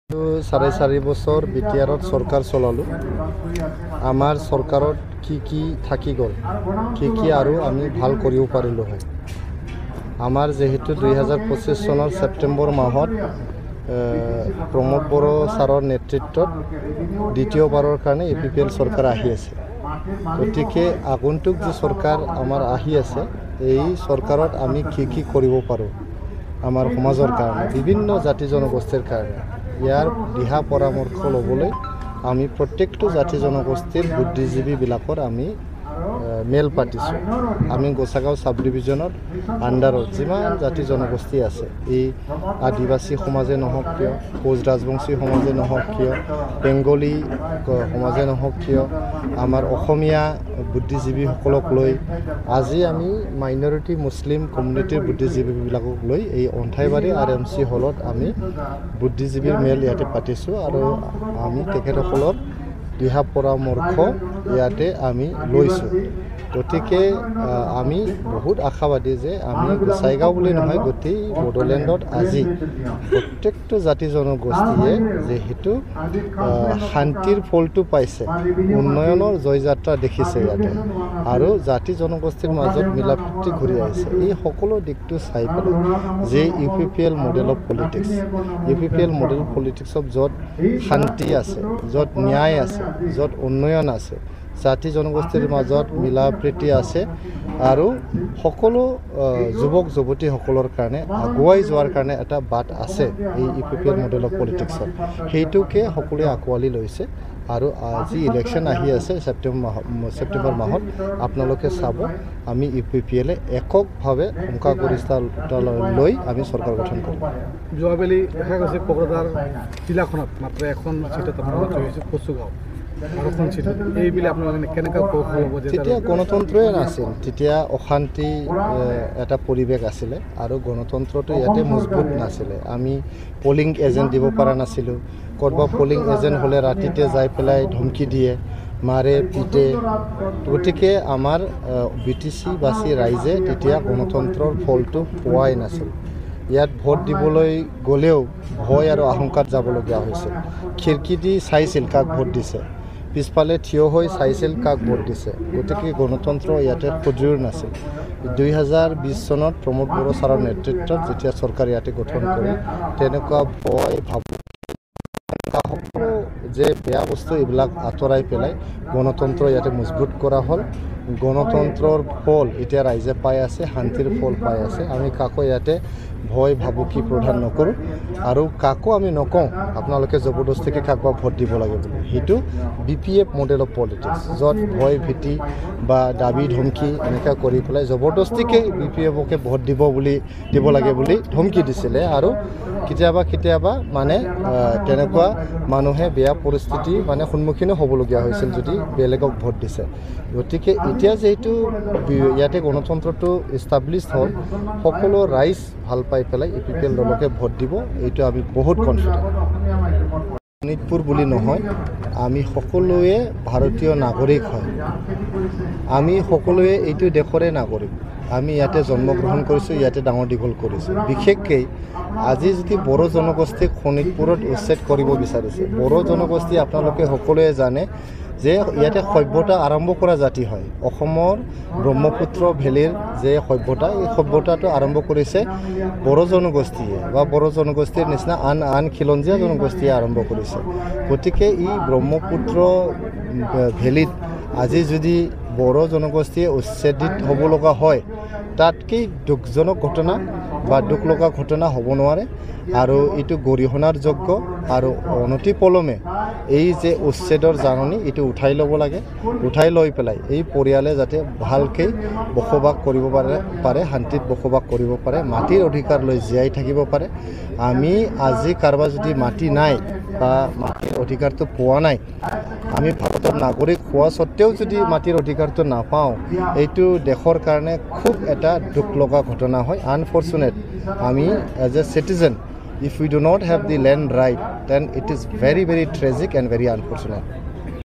4.5 বছৰ বিটিআৰত চৰকাৰ চলালোঁ। আমাৰ চৰকাৰত কি থাকি গ'ল, কি আৰু আমি ভাল কৰিব পাৰিলোঁ হয়। আমাৰ যেহেতু 2025 চনৰ ছেপ্টেম্বৰ মাহত প্ৰমোদ বড়ো ছাৰৰ নেতৃত্বত দ্বিতীয়বাৰৰ কাৰণে APPL চৰকাৰ আহি আছে। গতিকে আগন্তুক যে চৰকাৰ আমাৰ আহি আছে, এই চৰকাৰত আমি কি কৰিব পাৰোঁ আমাৰ সমাজৰ কাৰণে, বিভিন্ন জাতি জনগোষ্ঠীৰ কাৰণে, ইয়াৰ দিহা পৰামৰ্শ ল'বলৈ আমি প্ৰত্যেকটো জাতি জনগোষ্ঠীৰ বুদ্ধিজীৱীবিলাকৰ আমি মেল পাতিছোঁ। আমি গোসাগাঁও সাব ডিভিজনত আণ্ডাৰত যিমান জাতি জনগোষ্ঠী আছে, এই আদিবাসী সমাজে নহওক কিয়, কোচ ৰাজবংশী সমাজে নহওক কিয়, বেংগলী সমাজে নহওক কিয়, আমাৰ অসমীয়া বুদ্ধিজীৱীসকলক লৈ আজি আমি মাইনৰিটি মুছলিম কমিউনিটিৰ বুদ্ধিজীৱীবিলাকক লৈ এই অন্থাইবাৰী RMC হলত আমি বুদ্ধিজীৱীৰ মেল ইয়াতে পাতিছোঁ আৰু আমি তেখেতসকলৰ দিহা পৰামৰ্শ ইয়াতে আমি লৈছোঁ। গতিকে আমি বহুত আশাবাদী যে আমি গোসাইগাঁও বুলি নহয়, গোটেই বড়োলেণ্ডত আজি প্ৰত্যেকটো জাতি জনগোষ্ঠীয়ে যিহেতু শান্তিৰ ফলটো পাইছে, উন্নয়নৰ জয়যাত্ৰা দেখিছে ইয়াতে, আৰু জাতি জনগোষ্ঠীৰ মাজত মিলাপ্ৰীতি ঘূৰি আহিছে। এই সকলো দিশটো চাই পেলাই যে UPPL model of politics, UPPL model পলিটিক্সত য'ত শান্তি আছে, য'ত ন্যায় আছে, য'ত উন্নয়ন আছে, জাতি জনগোষ্ঠীৰ মাজত মিলা প্ৰীতি আছে আৰু সকলো যুৱক যুৱতীসকলৰ কাৰণে আগুৱাই যোৱাৰ কাৰণে এটা বাট আছে এই UPPL মডেল অফ পলিটিক্সত। সেইটোকে সকলোৱে আঁকোৱালি লৈছে আৰু আজি ইলেকশ্যন আহি আছে ছেপ্টেম্বৰ মাহত। আপোনালোকে চাব, আমি UPPLে এককভাৱে সংখ্যাগৰিষ্ঠতা লৈ আমি চৰকাৰ গঠন কৰিম। যোৱাবেলি দেখা গৈছে কোকৰাঝাৰ জিলাখনত মাত্ৰ এখন চিটত আপোনালোকে হৈছে কচুগাঁও, তেতিয়া গণতন্ত্ৰই নাছিল, তেতিয়া অশান্তি এটা পৰিৱেশ আছিলে আৰু গণতন্ত্ৰটো ইয়াতে মজবুত নাছিলে। আমি পলিং এজেণ্ট দিব পৰা নাছিলোঁ। ক'ৰবাত পলিং এজেণ্ট হ'লে ৰাতিতে যাই পেলাই ধমকি দিয়ে, মাৰে পিটে। গতিকে আমাৰ BTC বাসী ৰাইজে তেতিয়া গণতন্ত্ৰৰ ফলটো পোৱাই নাছিল। ইয়াত ভোট দিবলৈ গ'লেও ভয় আৰু আশংকাত যাবলগীয়া হৈছিল। খিৰিকী দি চাইছিল কাক ভোট দিছে, পিছফালে থিয় হৈ চাইছিল কাক ভোট দিছে। গতিকে গণতন্ত্ৰ ইয়াতে সুদৃঢ় নাছিল। 2020 চনত প্ৰমোদ বড়ো ছাৰৰ নেতৃত্বত যেতিয়া চৰকাৰ ইয়াতে গঠন কৰে, তেনেকুৱা ভয় ভাবুকি সকলো যে বেয়া বস্তু এইবিলাক আঁতৰাই পেলাই গণতন্ত্ৰ ইয়াতে মজবুত কৰা হ'ল। গণতন্ত্ৰৰ ফল এতিয়া ৰাইজে পাই আছে, শান্তিৰ ফল পাই আছে। আমি কাকো ইয়াতে ভয় ভাবুকি প্ৰদান নকৰোঁ আৰু কাকো আমি নকওঁ আপোনালোকে জবৰদস্তিকৈ কাকবা ভোট দিব লাগে বুলি। সেইটো BPF মডেল অফ পলিটিক্স, য'ত ভয় ভীতি বা দাবী ধমকি এনেকৈ কৰি পেলাই জবৰদস্তিকৈ BPFকে ভোট দিব লাগে বুলি ধমকি দিছিলে আৰু কেতিয়াবা মানে তেনেকুৱা মানুহে বেয়া পৰিস্থিতি মানে সন্মুখীনো হ'বলগীয়া হৈছিল যদি বেলেগক ভোট দিছে। গতিকে এতিয়া যিহেতু ইয়াতে গণতন্ত্ৰটো ইষ্টাব্লিছ হ'ল, সকলো ৰাইজ ভাল পাই পেলাই UPPL দলকে ভোট দিব, এইটো আমি বহুত কনফিডেণ্ট। শোণিতপুৰ বুলি নহয়, আমি সকলোৱে ভাৰতীয় নাগৰিক হয়। আমি সকলোৱে এইটো দেশৰে নাগৰিক। আমি ইয়াতে জন্মগ্ৰহণ কৰিছোঁ, ইয়াতে ডাঙৰ দীঘল কৰিছোঁ। বিশেষকৈ আজি যদি বড়ো জনগোষ্ঠীক শোণিতপুৰত উচ্ছেদ কৰিব বিচাৰিছে, বড়ো জনগোষ্ঠী আপোনালোকে সকলোৱে জানে যে ইয়াতে সভ্যতা আৰম্ভ কৰা জাতি হয়। অসমৰ ব্ৰহ্মপুত্ৰ ভেলীৰ যে সভ্যতা, এই সভ্যতাটো আৰম্ভ কৰিছে বড়ো জনগোষ্ঠীয়ে বা বড়ো জনগোষ্ঠীৰ নিচিনা আন খিলঞ্জীয়া জনগোষ্ঠীয়ে আৰম্ভ কৰিছে। গতিকে এই ব্ৰহ্মপুত্ৰ ভেলীত আজি যদি বড়ো জনগোষ্ঠীয়ে উচ্ছেদিত হ'ব লগা হয়, তাতকৈ দুখজনক ঘটনা বা দুখ লগা ঘটনা হ'ব নোৱাৰে। আৰু এইটো গৰিহণাৰ যোগ্য আৰু অনতি পলমে এই যে উচ্ছেদৰ জাননী এইটো উঠাই ল'ব লাগে। উঠাই লৈ পেলাই এই পৰিয়ালে যাতে ভালকৈ বসবাস কৰিব পাৰে, শান্তিত বসবাস কৰিব পাৰে, মাটিৰ অধিকাৰ লৈ জীয়াই থাকিব পাৰে। আমি আজি কাৰোবাৰ যদি মাটি নাই বা মাটিৰ অধিকাৰটো পোৱা নাই, আমি ভাৰতৰ নাগৰিক হোৱা স্বত্তেও যদি মাটিৰ অধিকাৰটো নাপাওঁ, এইটো দেশৰ কাৰণে খুব এটা দুখ লগা ঘটনা হয়। আনফৰ্চুনেট আমি as a citizen, if we do not have the land right, then it is very, very tragic and very unfortunate.